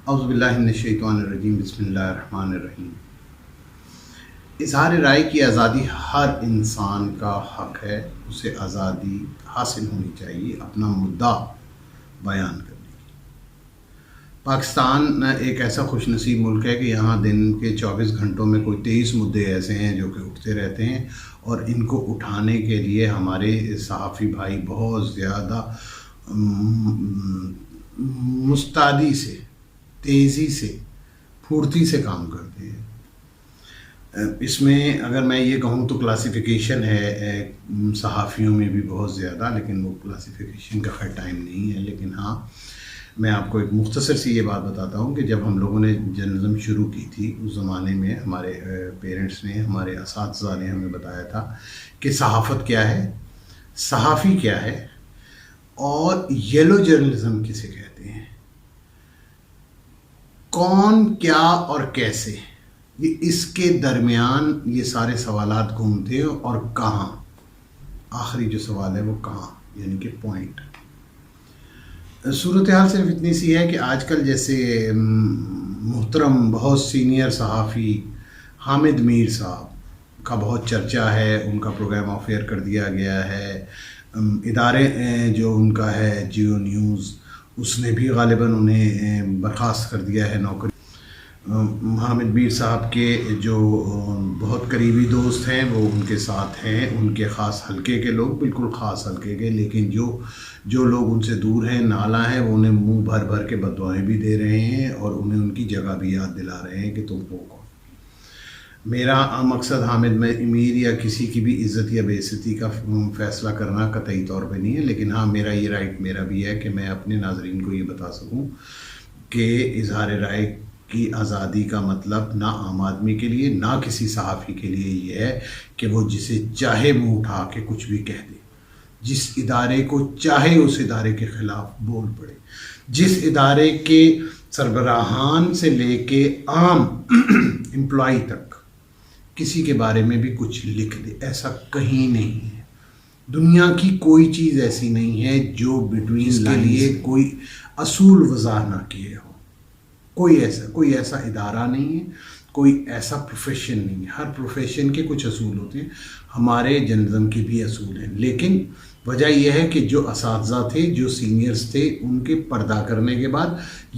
اعوذ باللہ من الشیطان الرجیم، بسم اللہ الرحمن الرحیم۔ اظہار رائے کی آزادی ہر انسان کا حق ہے، اسے آزادی حاصل ہونی چاہیے اپنا مدعا بیان کرنے کی۔ پاکستان ایک ایسا خوش نصیب ملک ہے کہ یہاں دن کے 24 گھنٹوں میں کوئی 23 مدعے ایسے ہیں جو کہ اٹھتے رہتے ہیں، اور ان کو اٹھانے کے لیے ہمارے صحافی بھائی بہت زیادہ مستعدی سے، تیزی سے، پھرتی سے کام کرتے ہیں۔ اس میں اگر میں یہ کہوں تو کلاسیفیکیشن ہے صحافیوں میں بھی بہت زیادہ، لیکن وہ کلاسیفیکیشن کا خیر ٹائم نہیں ہے۔ لیکن ہاں، میں آپ کو ایک مختصر سی یہ بات بتاتا ہوں کہ جب ہم لوگوں نے جرنلزم شروع کی تھی اس زمانے میں ہمارے پیرنٹس نے، ہمارے اساتذہ نے ہمیں بتایا تھا کہ صحافت کیا ہے، صحافی کیا ہے، اور یلو جرنلزم کسے کہتے ہیں، کون، کیا اور کیسے، یہ اس کے درمیان یہ سارے سوالات گھومتے ہیں، اور کہاں، آخری جو سوال ہے وہ کہاں، یعنی کہ پوائنٹ۔ صورتحال صرف اتنی سی ہے کہ آج کل جیسے محترم بہت سینئر صحافی حامد میر صاحب کا بہت چرچا ہے، ان کا پروگرام آف ایئر کر دیا گیا ہے، ادارے جو ان کا ہے جیو نیوز، اس نے بھی غالباً انہیں برخاست کر دیا ہے نوکری۔ حامد میر صاحب کے جو بہت قریبی دوست ہیں وہ ان کے ساتھ ہیں، ان کے خاص حلقے کے لوگ، بالکل خاص حلقے کے، لیکن جو لوگ ان سے دور ہیں، نالاں ہیں، وہ انہیں منہ بھر بھر کے بددعائیں بھی دے رہے ہیں اور انہیں ان کی جگہ بھی یاد دلا رہے ہیں کہ تم ہو کون۔ میرا مقصد حامد میر یا کسی کی بھی عزت یا بے عزتی کا فیصلہ کرنا قطعی طور پہ نہیں ہے، لیکن ہاں میرا یہ رائٹ میرا بھی ہے کہ میں اپنے ناظرین کو یہ بتا سکوں کہ اظہار رائے کی آزادی کا مطلب نہ عام آدمی کے لیے نہ کسی صحافی کے لیے یہ ہے کہ وہ جسے چاہے منہ اٹھا کے کچھ بھی کہہ دے، جس ادارے کو چاہے اس ادارے کے خلاف بول پڑے، جس ادارے کے سربراہان سے لے کے عام امپلائی تک کسی کے بارے میں بھی کچھ لکھ دے، ایسا کہیں نہیں ہے۔ دنیا کی کوئی چیز ایسی نہیں ہے جو بٹوین کے لیے کوئی اصول وضع نہ کیے ہو، کوئی ایسا ادارہ نہیں ہے، کوئی ایسا پروفیشن نہیں ہے۔ ہر پروفیشن کے کچھ اصول ہوتے ہیں، ہمارے جرنلزم کے بھی اصول ہیں، لیکن وجہ یہ ہے کہ جو اساتذہ تھے، جو سینئرز تھے، ان کے پردہ کرنے کے بعد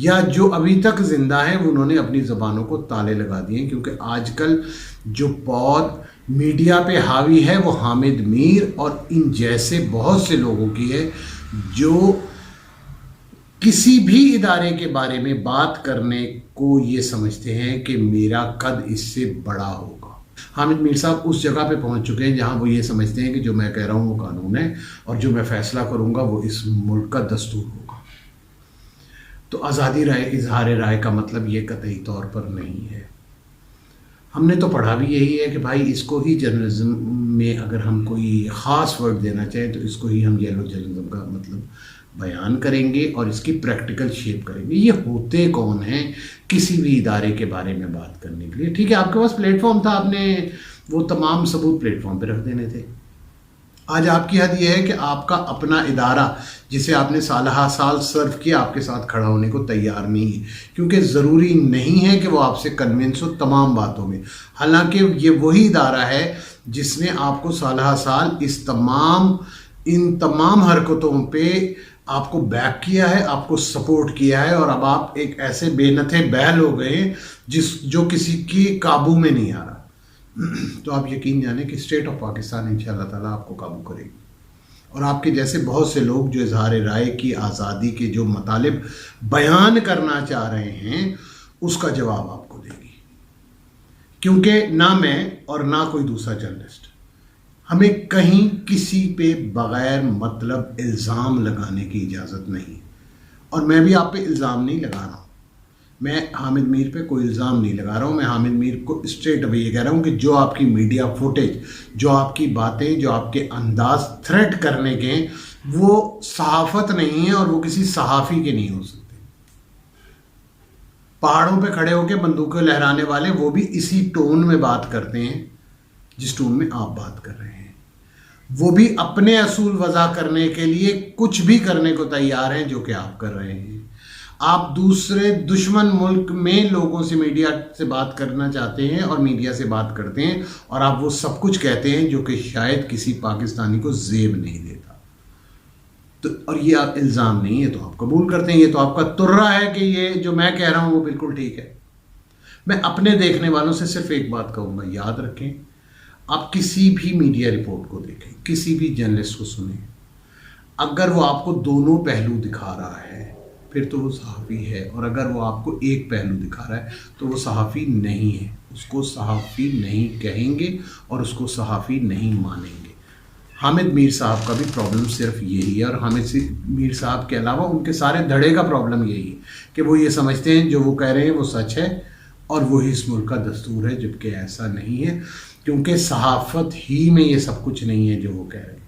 یا جو ابھی تک زندہ ہیں انہوں نے اپنی زبانوں کو تالے لگا دیے ہیں، کیونکہ آج کل جو پود میڈیا پہ حاوی ہے وہ حامد میر اور ان جیسے بہت سے لوگوں کی ہے جو کسی بھی ادارے کے بارے میں بات کرنے کو یہ سمجھتے ہیں کہ میرا قد اس سے بڑا ہوگا۔ حامد میر صاحب اس جگہ پہ پہنچ چکے ہیں جہاں وہ یہ سمجھتے ہیں کہ جو میں کہہ رہا ہوں وہ قانون ہے، اور جو میں فیصلہ کروں گا وہ اس ملک کا دستور ہوگا۔ تو آزادی رائے، اظہار رائے کا مطلب یہ قطعی طور پر نہیں ہے۔ ہم نے تو پڑھا بھی یہی ہے کہ بھائی اس کو ہی جرنلزم میں اگر ہم کوئی خاص ورڈ دینا چاہیں تو اس کو ہی ہم یلو جرنلزم کا مطلب بیان کریں گے اور اس کی پریکٹیکل شیپ کریں گے۔ یہ ہوتے کون ہیں کسی بھی ادارے کے بارے میں بات کرنے کے لیے؟ ٹھیک ہے، آپ کے پاس پلیٹ فارم تھا، آپ نے وہ تمام ثبوت پلیٹ فارم پہ رکھ دینے تھے۔ آج آپ کی حد یہ ہے کہ آپ کا اپنا ادارہ جسے آپ نے سالہ سال سرو کیا آپ کے ساتھ کھڑا ہونے کو تیار نہیں ہے، کیونکہ ضروری نہیں ہے کہ وہ آپ سے کنونس ہو تمام باتوں میں، حالانکہ یہ وہی ادارہ ہے جس نے آپ کو سالہ سال ان تمام حرکتوں پہ آپ کو بیک کیا ہے، آپ کو سپورٹ کیا ہے، اور اب آپ ایک ایسے بے نتھے بیل ہو گئے ہیں جو کسی کی قابو میں نہیں آ رہا۔ تو آپ یقین جانیں کہ اسٹیٹ آف پاکستان انشاءاللہ تعالیٰ آپ کو قابو کرے گی، اور آپ کے جیسے بہت سے لوگ جو اظہار رائے کی آزادی کے جو مطالب بیان کرنا چاہ رہے ہیں اس کا جواب آپ کو دے گی، کیونکہ نہ میں اور نہ کوئی دوسرا جرنلسٹ ہمیں کہیں کسی پہ بغیر مطلب الزام لگانے کی اجازت نہیں، اور میں بھی آپ پہ الزام نہیں لگا رہا ہوں، میں حامد میر پہ کوئی الزام نہیں لگا رہا ہوں، میں حامد میر کو اسٹریٹ اوے یہ کہہ رہا ہوں کہ جو آپ کی میڈیا فوٹیج، جو آپ کی باتیں، جو آپ کے انداز تھریٹ کرنے کے ہیں وہ صحافت نہیں ہے، اور وہ کسی صحافی کے نہیں ہو سکتے۔ پہاڑوں پہ کھڑے ہو کے بندوقیں لہرانے والے وہ بھی اسی ٹون میں بات کرتے ہیں جس ٹون میں آپ بات کر رہے ہیں، وہ بھی اپنے اصول وضع کرنے کے لیے کچھ بھی کرنے کو تیار ہیں جو کہ آپ کر رہے ہیں۔ آپ دوسرے دشمن ملک میں لوگوں سے میڈیا سے بات کرنا چاہتے ہیں اور میڈیا سے بات کرتے ہیں، اور آپ وہ سب کچھ کہتے ہیں جو کہ شاید کسی پاکستانی کو زیب نہیں دیتا. تو اور یہ آپ الزام نہیں ہے تو آپ قبول کرتے ہیں، یہ تو آپ کا ترہ ہے کہ یہ جو میں کہہ رہا ہوں وہ بالکل ٹھیک ہے. میں اپنے دیکھنے والوں سے صرف ایک بات کہوں گا، یاد رکھیں، آپ کسی بھی میڈیا رپورٹ کو دیکھیں، کسی بھی جرنلسٹ کو سنیں، اگر وہ آپ کو دونوں پہلو دکھا رہا ہے پھر تو وہ صحافی ہے، اور اگر وہ آپ کو ایک پہلو دکھا رہا ہے تو وہ صحافی نہیں ہے. اس کو صحافی نہیں کہیں گے اور اس کو صحافی نہیں مانیں گے. حامد میر صاحب کا بھی پرابلم صرف یہی ہے، اور حامد میر صاحب کے علاوہ ان کے سارے دھڑے کا پرابلم یہی ہے کہ وہ یہ سمجھتے ہیں جو وہ کہہ رہے ہیں وہ سچ ہے اور وہی اس ملک کا دستور ہے، جبکہ ایسا نہیں ہے، کیونکہ صحافت ہی میں یہ سب کچھ نہیں ہے جو وہ کہہ رہے ہیں.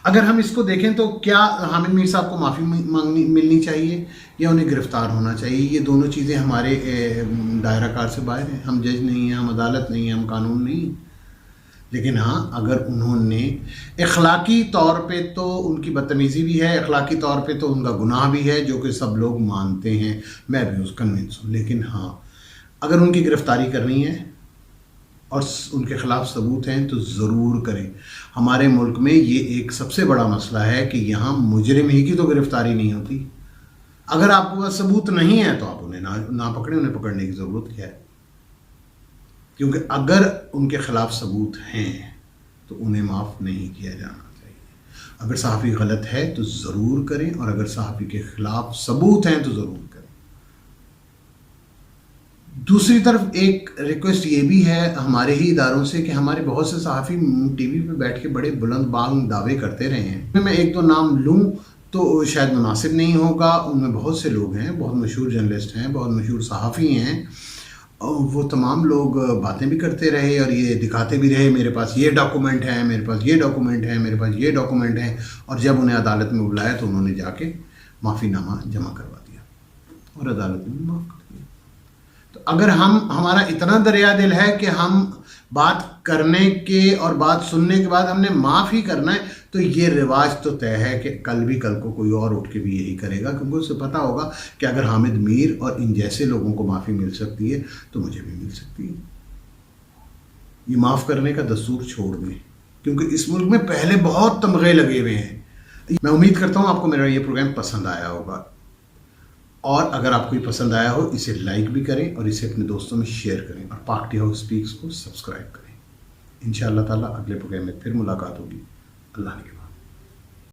اگر ہم اس کو دیکھیں تو کیا حامد میر صاحب کو معافی ملنی چاہیے یا انہیں گرفتار ہونا چاہیے؟ یہ دونوں چیزیں ہمارے دائرہ کار سے باہر ہیں. ہم جج نہیں ہیں، ہم عدالت نہیں ہیں، ہم قانون نہیں ہیں. لیکن ہاں، اگر انہوں نے اخلاقی طور پہ تو ان کی بدتمیزی بھی ہے، اخلاقی طور پہ تو ان کا گناہ بھی ہے جو کہ سب لوگ مانتے ہیں، میں بھی اس کنونس ہوں. لیکن ہاں، اگر ان کی گرفتاری کرنی ہے اور ان کے خلاف ثبوت ہیں تو ضرور کریں. ہمارے ملک میں یہ ایک سب سے بڑا مسئلہ ہے کہ یہاں مجرم ہی کی تو گرفتاری نہیں ہوتی. اگر آپ کے پاس ثبوت نہیں ہے تو آپ انہیں نہ پکڑیں. انہیں پکڑنے کی ضرورت کیا ہے؟ کیونکہ اگر ان کے خلاف ثبوت ہیں تو انہیں معاف نہیں کیا جانا چاہیے. اگر صحافی غلط ہے تو ضرور کریں، اور اگر صحافی کے خلاف ثبوت ہیں تو ضرور کریں. دوسری طرف ایک ریکویسٹ یہ بھی ہے ہمارے ہی اداروں سے کہ ہمارے بہت سے صحافی ٹی وی پہ بیٹھ کے بڑے بلند بانگ دعوے کرتے رہے ہیں. میں ایک دو نام لوں تو شاید مناسب نہیں ہوگا. ان میں بہت سے لوگ ہیں، بہت مشہور جرنلسٹ ہیں، بہت مشہور صحافی ہیں، وہ تمام لوگ باتیں بھی کرتے رہے اور یہ دکھاتے بھی رہے میرے پاس یہ ڈاکومنٹ ہے، میرے پاس یہ ڈاکومنٹ ہے، میرے پاس یہ ڈاکومنٹ ہے. اور جب انہیں عدالت میں بلایا تو انہوں نے جا کے معافی نامہ جمع کروا دیا اور عدالت میں معاف کر دیا. تو اگر ہمارا اتنا دریا دل ہے کہ ہم بات کرنے کے اور بات سننے کے بعد ہم نے معاف ہی کرنا ہے، تو یہ رواج تو طے ہے کہ کل کو کوئی اور اٹھ کے بھی یہی کرے گا، کیونکہ اسے پتہ ہوگا کہ اگر حامد میر اور ان جیسے لوگوں کو معافی مل سکتی ہے تو مجھے بھی مل سکتی ہے. یہ معاف کرنے کا دستور چھوڑ دیں، کیونکہ اس ملک میں پہلے بہت تمغے لگے ہوئے ہیں. میں امید کرتا ہوں آپ کو میرا یہ پروگرام پسند آیا ہوگا، اور اگر آپ کو یہ پسند آیا ہو اسے لائک بھی کریں اور اسے اپنے دوستوں میں شیئر کریں، اور پاک ٹی ہاؤس اسپیکس کو سبسکرائب کریں. انشاءاللہ تعالیٰ اگلے پروگرام میں پھر ملاقات ہوگی. اللہ نے